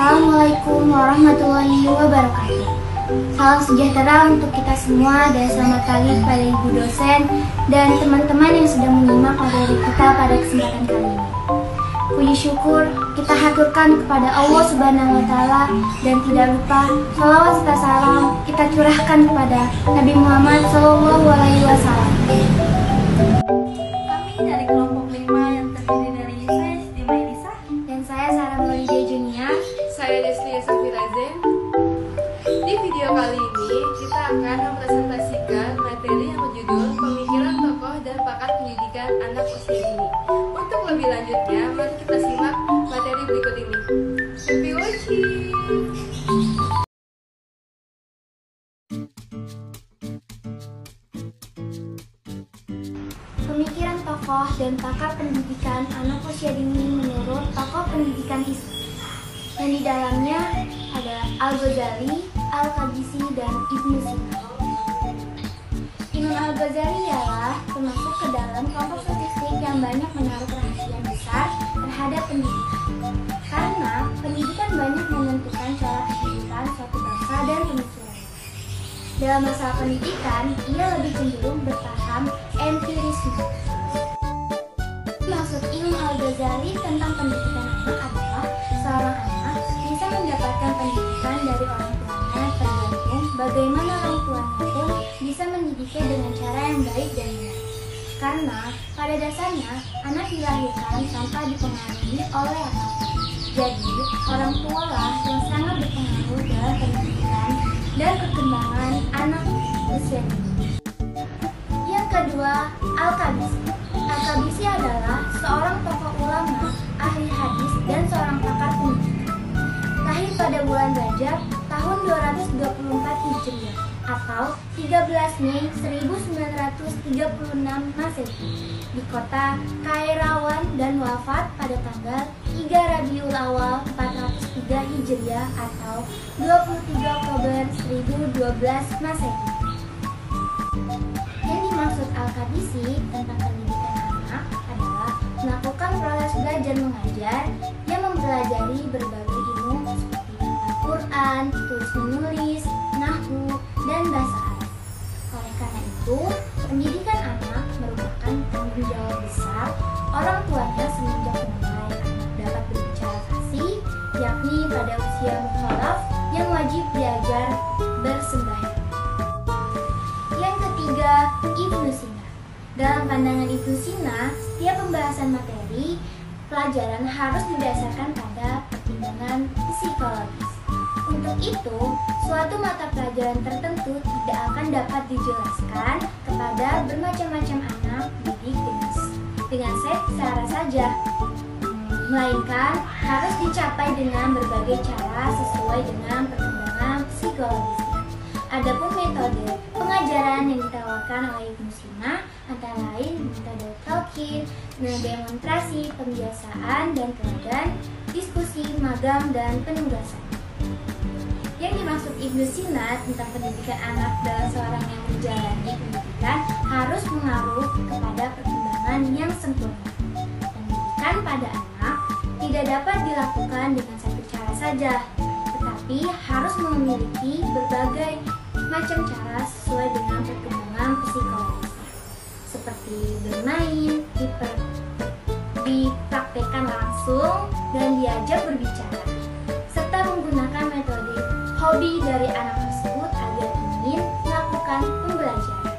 Assalamualaikum warahmatullahi wabarakatuh. Salam sejahtera untuk kita semua dan selamat pagi kepada ibu dosen dan teman-teman yang sedang menyimak materi kita pada kesempatan kali ini. Puji syukur kita haturkan kepada Allah Subhanahu wa Ta'ala dan tidak lupa salawat serta salam kita curahkan kepada Nabi Muhammad SAW. Kami dari kelompok 5 yang terdiri dari saya Siti Mailisa Dan saya Sarah Maulida Junior. Saya Deslia Safirazen. Di video kali ini kita akan mempresentasikan materi yang berjudul Pemikiran Tokoh dan Pakar Pendidikan Anak Usia Dini. Untuk lebih lanjutnya, mari kita simak materi berikut ini. Happy watching! Pemikiran tokoh dan pakar pendidikan anak usia dini menurut tokoh pendidikan Islam, yang di dalamnya ada Al-Ghazali, Al-Qabisi, dan Ibnu Sina. Imam Al-Ghazali ialah termasuk ke dalam kelompok statistik yang banyak menaruh perhatian besar terhadap pendidikan. Karena pendidikan banyak menentukan cara kehidupan suatu bangsa dan pemikiran. Dalam masalah pendidikan, ia lebih cenderung berpaham empirisme. Maksud Imam Al-Ghazali tentang pendidikan anak adalah seorang anak bisa mendapatkan pendidikan dari orang tuanya tergantung bagaimana orang tuanya pun bisa mendidiknya dengan cara yang baik dan benar. Karena pada dasarnya anak dilahirkan tanpa dipengaruhi oleh orang tua. Jadi orang tualah yang sangat berpengaruh dalam pendidikan dan perkembangan anak usia dini. Yang kedua, Al-Qabisi. Al-Qabisi adalah seorang tokoh ulama, ahli hadis, dan seorang pakar pendidikan. Lahir pada bulan Rajab tahun 224 Hijriah atau 13 Mei 1936 Masehi di kota Kairawan dan wafat pada tanggal 3 Rabiul Awal 403 Hijriah atau 23 Oktober 1012 Masehi. Yang dimaksud Al-Qabisi tentang pendidikan anak adalah melakukan proses belajar mengajar yang mempelajari berbagai ilmu seperti Al-Quran, tulis menulis, nahwu, dan bahasa Arab. Oleh karena itu, pendidikan anak merupakan tanggung jawab besar orang tuanya semenjak mulai anak dapat berbicara fasih, yakni pada usia mukhalaf yang wajib diajar bersembahyang. Yang ketiga, Ibnu Sina. Dalam pandangan Ibnu Sina, setiap pembahasan materi pelajaran harus didasarkan pada pertimbangan psikologis. Untuk itu, suatu mata pelajaran tertentu tidak akan dapat dijelaskan kepada bermacam-macam anak didik dengan secara saja, melainkan harus dicapai dengan berbagai cara sesuai dengan perkembangan psikologisnya. Adapun metode pengajaran yang ditawarkan oleh Ibnu Sina antara lain metode talqin, demonstrasi, pembiasaan dan teladan, diskusi, magang, dan penugasan. Yang dimaksud Ibnu Sina tentang pendidikan anak dalam seorang yang menjalani pendidikan harus mengaruh kepada perkembangan yang sempurna. Pendidikan pada anak tidak dapat dilakukan dengan satu cara saja, tetapi harus memiliki berbagai macam cara sesuai dengan perkembangan psikologisnya, seperti bermain, dipraktekkan langsung, dan diajak berbicara, serta menggunakan metode hobi dari anak tersebut agar ingin melakukan pembelajaran.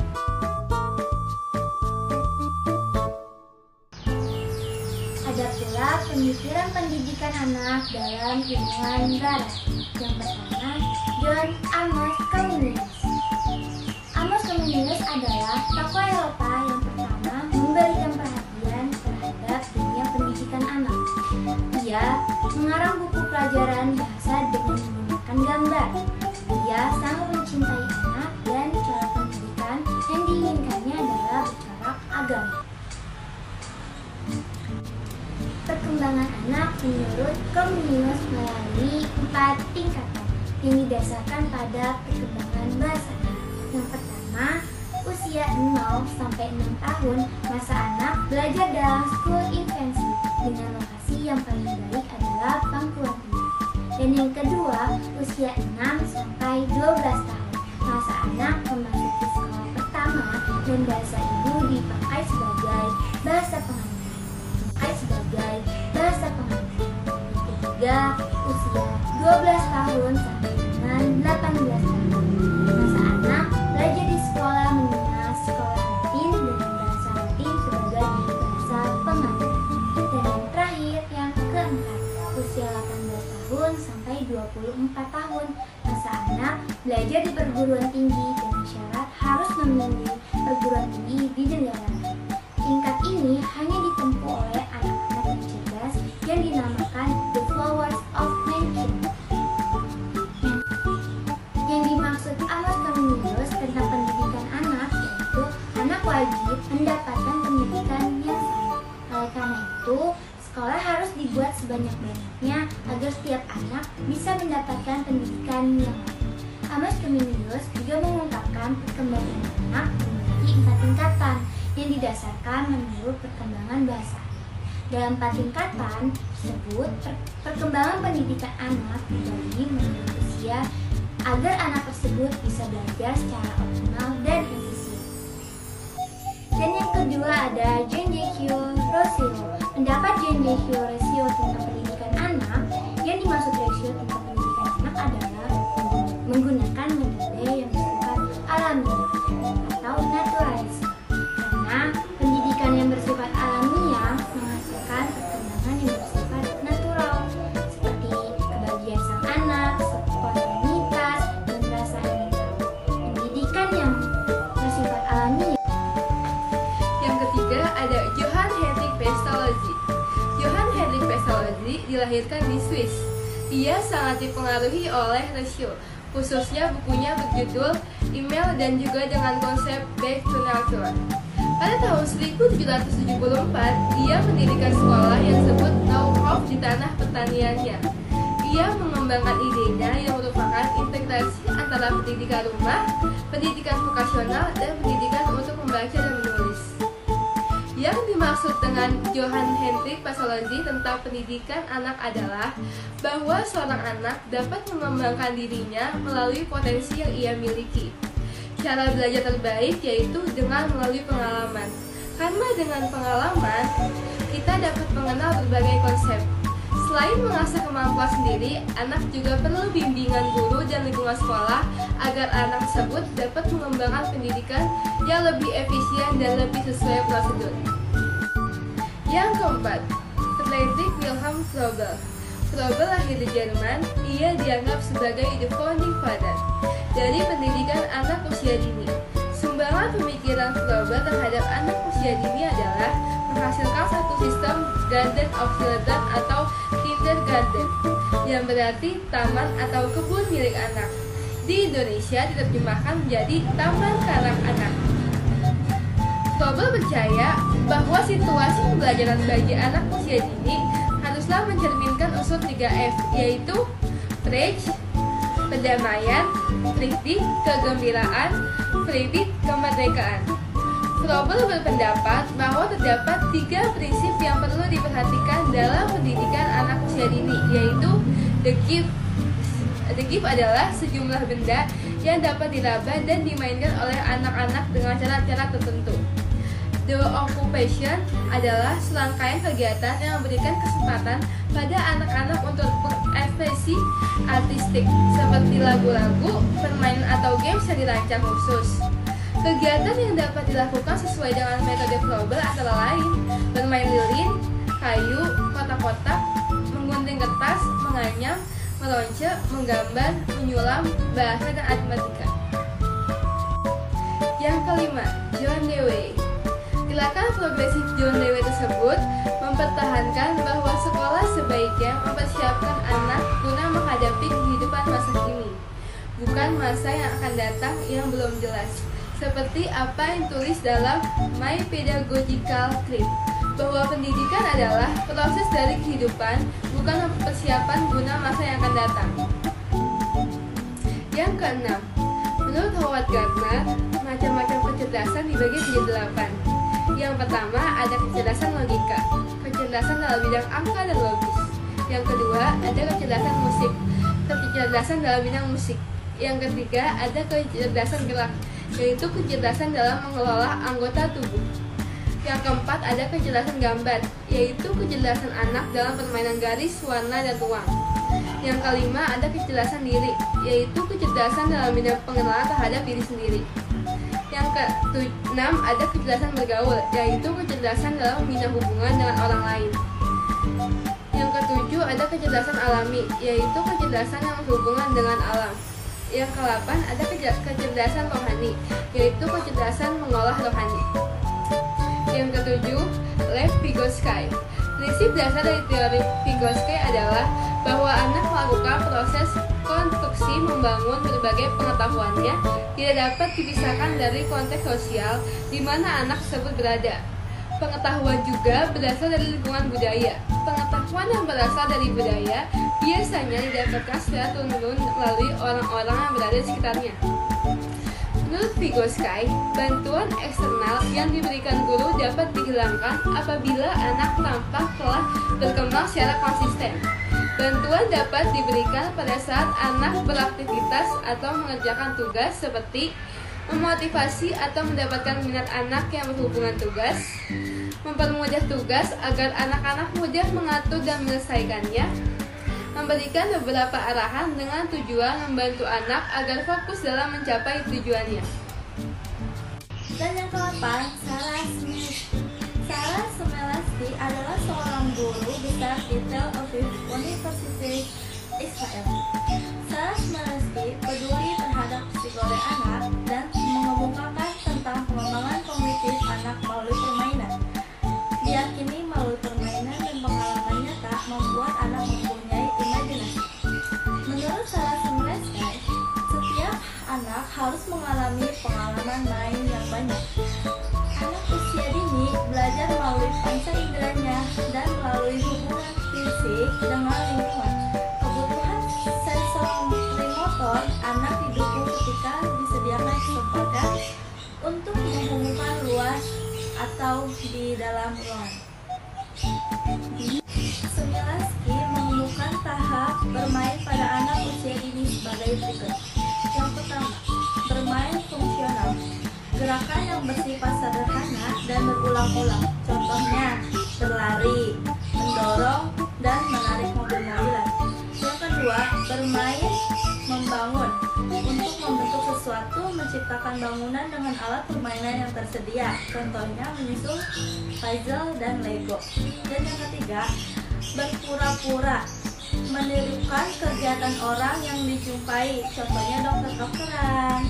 Ada pula pemikiran pendidikan anak dalam ilmuwan barat. Yang pertama, John Amos Comenius. Amos Comenius adalah tokoh Eropa yang pertama memberikan perhatian terhadap dunia pendidikan anak. Ia mengarang buku pelajaran bahasa dengan menggunakan gambar. Ia sangat mencintai anak dan cara pendidikan yang diinginkannya adalah bercorak agama. Perkembangan anak menurut Comenius melalui 4 tingkatan yang didasarkan pada perkembangan bahasa. Yang pertama, usia 0 sampai 6 tahun, masa anak belajar dalam school infancy dengan lokasi yang paling baik adalah pangkuan tinggi. Dan yang kedua, usia 6 sampai 12 tahun. Masa anak memasuki sekolah pertama dan bahasa ibu dipakai sebagai bahasa pengantin. Yang ketiga, usia 12 tahun sampai dengan 18 tahun. Masa anak belajar di sekolah menengah sekolah Latin dengan bahasa Latin sebagai bahasa pengantin. Dan yang terakhir, yang keempat, usia 18 tahun sampai 24 tahun. Masa anak belajar di perguruan tinggi dengan syarat harus memilih perguruan tinggi di negara lain. Tingkat ini hanya ditempuh oleh anak-anak yang cerdas yang dinamakan The Flowers of Mankind. Yang dimaksud Amos Comenius tentang pendidikan anak yaitu anak wajib mendapatkan pendidikan yang sama. Oleh karena itu, sekolah harus dibuat sebanyak-banyaknya agar setiap anak bisa mendapatkan pendidikan yang layak. Amos Comenius juga mengungkapkan perkembangan anak memiliki 4 tingkatan yang didasarkan menurut perkembangan bahasa. Dalam 4 tingkatan tersebut, perkembangan pendidikan anak dibagi menurut usia agar anak tersebut bisa belajar secara optimal dan efisien. Dan yang kedua ada Jean-Jacques Rousseau. Pendapat Jean-Jacques Rousseau tentang pendidikan anak, yang dimaksud rasio tentang pendidikan anak adalah menggunakan metode yang bersifat alamiah atau naturalisme. Karena pendidikan yang bersifat alamiah menghasilkan perkembangan yang bersifat natural, seperti kebahagiaan sang anak, spontanitas, dan rasa ingin tahu. Pendidikan yang bersifat alamiah. Yang ketiga ada Johann Heinrich Pestalozzi. Johann Heinrich Pestalozzi dilahirkan di Swiss. Ia sangat dipengaruhi oleh Rousseau, khususnya bukunya berjudul Email dan juga dengan konsep Back to Nature. Pada tahun 1774, ia mendirikan sekolah yang disebut Neuhof di tanah pertaniannya. Ia mengembangkan idenya yang merupakan integrasi antara pendidikan rumah, pendidikan vokasional, dan pendidikan untuk membaca dan menulis. Yang dimaksud dengan Johann Heinrich Pestalozzi tentang pendidikan anak adalah bahwa seorang anak dapat mengembangkan dirinya melalui potensi yang ia miliki. Cara belajar terbaik yaitu dengan melalui pengalaman. Karena dengan pengalaman, kita dapat mengenal berbagai konsep. Selain mengasah kemampuan sendiri, anak juga perlu bimbingan guru dan lingkungan sekolah agar anak tersebut dapat mengembangkan pendidikan yang lebih efisien dan lebih sesuai prosedur. Yang keempat, Friedrich Wilhelm Froebel. Froebel lahir di Jerman. Ia dianggap sebagai the founding father dari pendidikan anak usia dini. Sumbangan pemikiran Froebel terhadap anak usia dini adalah menghasilkan satu sistem Garden of Children atau Kindergarten, yang berarti taman atau kebun milik anak. Di Indonesia diterjemahkan menjadi Taman Kanak-Anak. Froebel percaya bahwa situasi pembelajaran bagi anak usia dini haruslah mencerminkan unsur 3F, yaitu Freude, perdamaian, Friede, kegembiraan, Freiheit, kemerdekaan. Froebel berpendapat bahwa terdapat 3 prinsip yang perlu diperhatikan dalam pendidikan anak usia dini, yaitu the gift. The gift adalah sejumlah benda yang dapat diraba dan dimainkan oleh anak-anak dengan cara-cara tertentu. The occupation adalah serangkaian kegiatan yang memberikan kesempatan pada anak-anak untuk berekspresi artistik, seperti lagu-lagu, permainan atau games yang dirancang khusus. Kegiatan yang dapat dilakukan sesuai dengan metode Froebel antara lain bermain lilin, kayu, kotak-kotak, menggunting kertas, menganyam, meronce, menggambar, menyulam, bahasa dan aritmatika. Yang kelima, John Dewey. Gerakan progresif John Dewey tersebut mempertahankan bahwa sekolah sebaiknya mempersiapkan anak guna menghadapi kehidupan masa kini, bukan masa yang akan datang yang belum jelas. Seperti apa yang tulis dalam My Pedagogical Trip, bahwa pendidikan adalah proses dari kehidupan, bukan persiapan guna masa yang akan datang. Yang keenam, menurut Howard Gardner, macam-macam kecerdasan dibagi menjadi 8. Yang pertama ada kecerdasan logika, kecerdasan dalam bidang angka dan logis. Yang kedua ada kecerdasan musik, kecerdasan dalam bidang musik. Yang ketiga, ada kecerdasan gerak, yaitu kecerdasan dalam mengelola anggota tubuh. Yang keempat, ada kecerdasan gambar, yaitu kecerdasan anak dalam permainan garis, warna, dan ruang. Yang kelima, ada kecerdasan diri, yaitu kecerdasan dalam bidang pengenalan terhadap diri sendiri. Yang keenam, ada kecerdasan bergaul, yaitu kecerdasan dalam membina hubungan dengan orang lain. Yang ketujuh, ada kecerdasan alami, yaitu kecerdasan yang berhubungan dengan alam. Yang ke-8, ada kecerdasan rohani, yaitu kecerdasan mengolah rohani. Yang ke-7, Lev Vygotsky. Prinsip dasar dari teori Vygotsky adalah bahwa anak melakukan proses konstruksi membangun berbagai pengetahuannya tidak dapat dipisahkan dari konteks sosial di mana anak tersebut berada. Pengetahuan juga berasal dari lingkungan budaya. Pengetahuan yang berasal dari budaya biasanya didapatkan secara turun-temurun melalui orang-orang yang berada di sekitarnya. Menurut Vygotsky, bantuan eksternal yang diberikan guru dapat dihilangkan apabila anak tampak telah berkembang secara konsisten. Bantuan dapat diberikan pada saat anak beraktivitas atau mengerjakan tugas seperti memotivasi atau mendapatkan minat anak yang berhubungan tugas, mempermudah tugas agar anak-anak mudah mengatur dan menyelesaikannya, memberikan beberapa arahan dengan tujuan membantu anak agar fokus dalam mencapai tujuannya. Dan yang ke-8, Sarah Smith. Sarah Smith adalah seorang guru besar di Tel Aviv University, Israel. Sarah Smith peduli terhadap psikologi anak dan mengemukakan tentang pengembangan kognitif anak melalui permainan. Diyakini melalui permainan dan pengalaman nyata membuat anak mempunyai imajinasi. Menurut Sarah Smith, setiap anak harus mengalami pengalaman main yang banyak. Anak usia dini belajar melalui panca inderanya dan melalui hubungan fisik dengan lingkungan. Kebutuhan sensorimotor anak didukung ketika disediakan kesempatan untuk menghubungkan luas atau di dalam ruangan. Semilaski menemukan tahap bermain pada anak usia dini sebagai berikut. Yang pertama, bermain fungsional. Gerakan yang bersifat sederhana dan berulang-ulang. Contohnya, berlari, mendorong, dan menarik mobil-mobilan. Yang kedua, bermain membangun. Untuk membentuk sesuatu, menciptakan bangunan dengan alat permainan yang tersedia. Contohnya, menyusun puzzle dan Lego. Dan yang ketiga, berpura-pura. Menirukan kegiatan orang yang dijumpai. Contohnya, dokter-dokteran,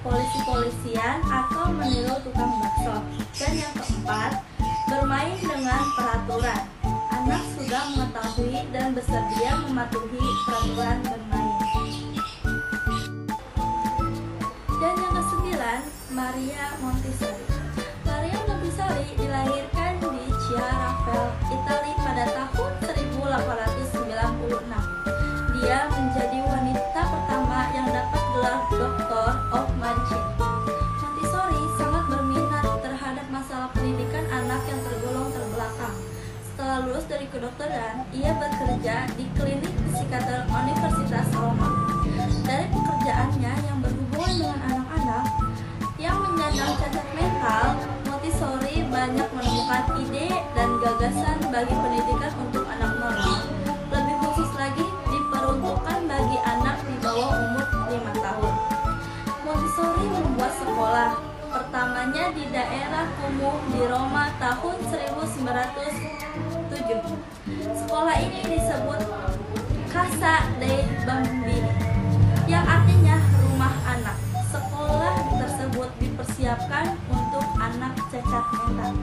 polisi-polisian, atau meniru tukang bakso. Dan yang keempat, bermain dengan peraturan. Anak sudah mengetahui dan bersedia mematuhi peraturan bermain. Dan yang kesembilan, Maria Montessori. Maria Montessori dilahirkan di Chiarafel, Italia pada tahun 1896. Dia menjadi wanita pertama yang dapat gelar Doctor of Medicine. Montessori sangat berminat terhadap masalah pendidikan anak yang tergolong terbelakang. Setelah lulus dari kedokteran, ia bekerja di klinik psikiater Universitas Roma. Dari pekerjaannya yang berhubungan dengan anak-anak yang menyandang cacat mental, Montessori banyak menemukan ide dan gagasan bagi pendidikan untuk anak normal. Lebih khusus lagi, diperuntukkan bagi anak di bawah umur 5 tahun. Montessori membuat sekolah pertamanya di daerah kumuh di Roma tahun 1907. Sekolah ini disebut Casa dei Bambini, yang artinya rumah anak. Sekolah tersebut dipersiapkan untuk anak cacat mental.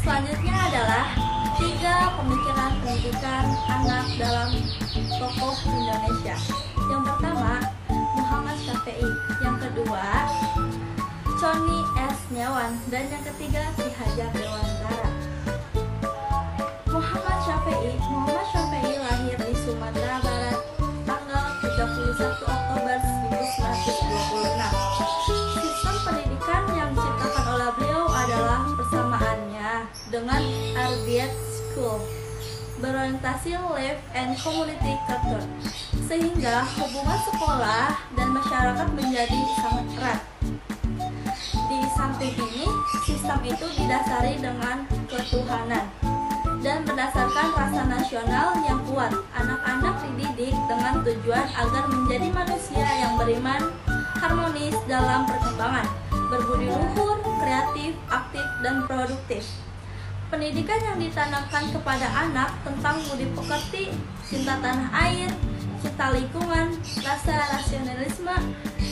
Selanjutnya adalah 3 pemikiran pendidikan anak dalam tokoh Indonesia. Yang pertama, Muhammad Syafi'i. Yang kedua, Conny S. Nyawan. Dan yang ketiga, Ki Hajar Dewantara. Muhammad Syafi'i lahir di Sumatera Barat tanggal 31 Oktober 1926. Sistem pendidikan yang diciptakan oleh beliau adalah persamaannya dengan Arabic School. berorientasi life and community culture, sehingga hubungan sekolah dan masyarakat menjadi sangat erat. Di samping ini, sistem itu didasari dengan ketuhanan dan berdasarkan rasa nasional yang kuat. Anak-anak dididik dengan tujuan agar menjadi manusia yang beriman, harmonis dalam perkembangan, berbudi luhur, kreatif, aktif, dan produktif. Pendidikan yang ditanamkan kepada anak tentang budi pekerti, cinta tanah air, cinta lingkungan, rasa rasionalisme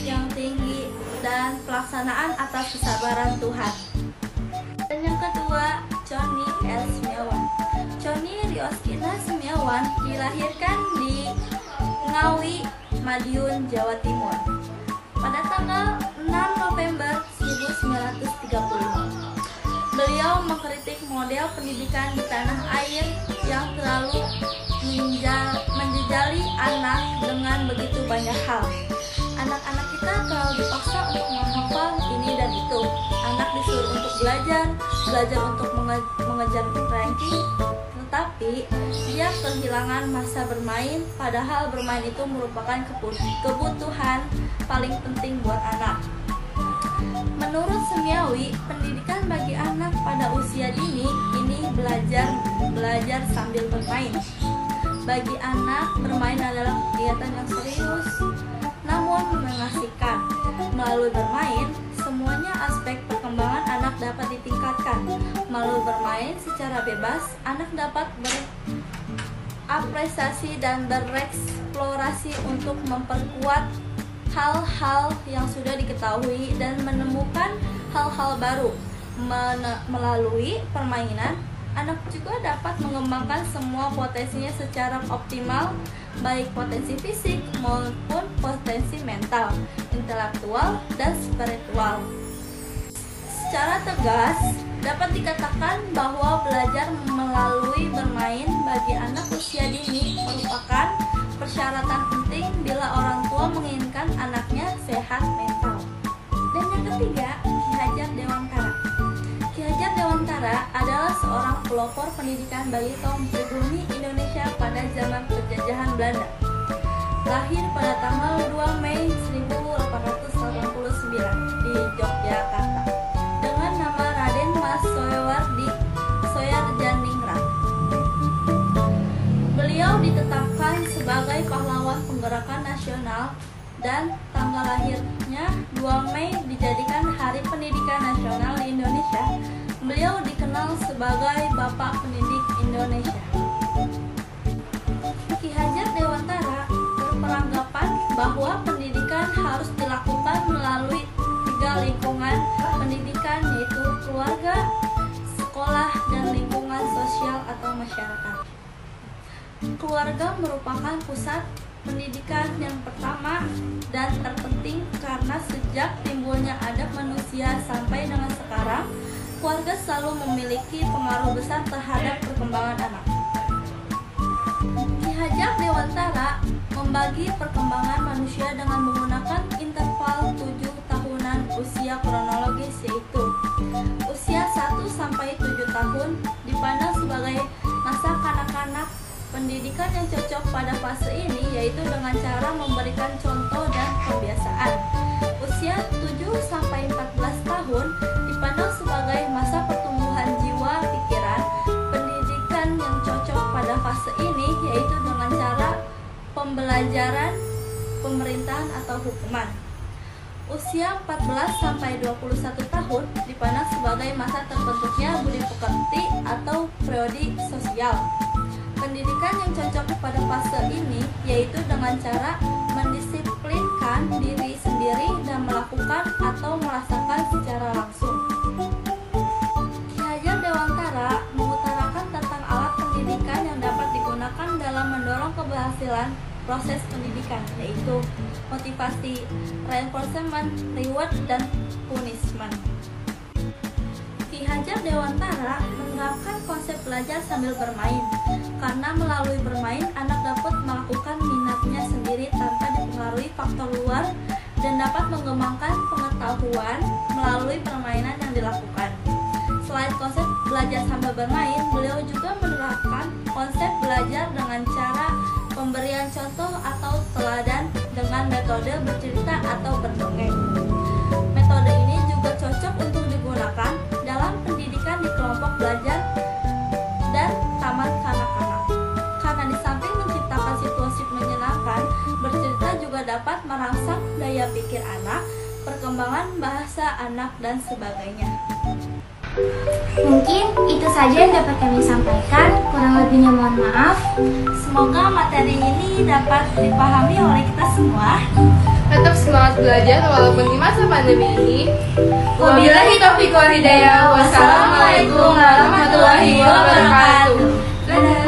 yang tinggi, dan pelaksanaan atas kesabaran Tuhan. Dan yang kedua, Conny L. Semiawan. Conny Rioskina Semiawan dilahirkan di Ngawi, Madiun, Jawa Timur pada tanggal 6 November 1935. Beliau mengkritik model pendidikan di tanah air yang terlalu menjejali anak dengan begitu banyak hal. Anak-anak kita terlalu dipaksa untuk menghafal ini dan itu. Anak disuruh untuk belajar untuk mengejar ranking, tetapi dia kehilangan masa bermain, padahal bermain itu merupakan kebutuhan paling penting buat anak. Menurut Semiawi, pendidikan bagi anak pada usia dini ini belajar sambil bermain. Bagi anak, bermain adalah kegiatan yang serius, namun mengasihkan. Melalui bermain, semuanya aspek perkembangan anak dapat ditingkatkan. Melalui bermain secara bebas, anak dapat berapresiasi dan bereksplorasi untuk memperkuat hal-hal yang sudah diketahui dan menemukan hal-hal baru. Melalui permainan, anak juga dapat mengembangkan semua potensinya secara optimal, baik potensi fisik maupun potensi mental, intelektual, dan spiritual. Secara tegas, dapat dikatakan bahwa belajar melalui bermain bagi anak usia dini merupakan persyaratan penting bila orang tua menginginkan anaknya sehat mental. Dan yang ketiga, Ki Hajar Dewantara. Ki Hajar Dewantara adalah seorang pelopor pendidikan bagi kaum pribumi Indonesia pada zaman penjajahan Belanda. Lahir pada tanggal 2 Mei 1889 di Yogyakarta dengan nama Raden Mas Soeharjaningrat. Beliau ditetapkan sebagai pahlawan penggerakan nasional dan tanggal lahirnya 2 Mei dijadikan Hari Pendidikan Nasional di Indonesia. Beliau dikenal sebagai Bapak Pendidik Indonesia. Ki Hajar Dewantara beranggapan bahwa pendidikan harus dilakukan melalui 3 lingkungan pendidikan, yaitu keluarga, sekolah, dan lingkungan sosial atau masyarakat. Keluarga merupakan pusat pendidikan yang pertama dan terpenting karena sejak timbulnya adab manusia sampai dengan sekarang, keluarga selalu memiliki pengaruh besar terhadap perkembangan anak. Ki Hajar Dewantara membagi perkembangan manusia dengan menggunakan interval 7 tahunan usia kronologis, yaitu usia 1 sampai 7 tahun dipandang sebagai masa kanak-kanak. Pendidikan yang cocok pada fase ini yaitu dengan cara memberikan contoh dan kebiasaan. Usia 7 sampai 14 tahun dipandang sebagai masa pertumbuhan jiwa pikiran. Pendidikan yang cocok pada fase ini yaitu dengan cara pembelajaran, pemerintahan atau hukuman. Usia 14 sampai 21 tahun dipandang sebagai masa terbentuknya budi pekerti atau periode sosial. Pendidikan yang cocok pada fase ini yaitu dengan cara mendisiplinkan diri sendiri dan melakukan atau merasakan secara langsung. Ki Hajar Dewantara mengutarakan tentang alat pendidikan yang dapat digunakan dalam mendorong keberhasilan proses pendidikan, yaitu motivasi, reinforcement, reward, dan punishment. Ki Hajar Dewantara menerapkan konsep belajar sambil bermain, karena melalui bermain anak dapat melakukan minatnya sendiri tanpa dipengaruhi faktor luar dan dapat mengembangkan pengetahuan melalui permainan yang dilakukan. Selain Selain konsep belajar sambil bermain, beliau juga menerapkan konsep belajar dengan cara pemberian contoh atau teladan dengan metode bercerita atau berdongeng. Metode ini juga cocok untuk digunakan dalam pendidikan di kelompok belajar dan taman kanak-kanak. Karena di samping menciptakan situasi menyenangkan, bercerita juga dapat merangsang daya pikir anak, perkembangan bahasa anak, dan sebagainya. Mungkin itu saja yang dapat kami sampaikan, kurang lebihnya mohon maaf. Semoga materi ini dapat dipahami oleh kita semua. Tetap semangat belajar walaupun di masa pandemi ini. Wabillahi taufiq wal hidayah. Wassalamualaikum warahmatullahi wabarakatuh. Dadah.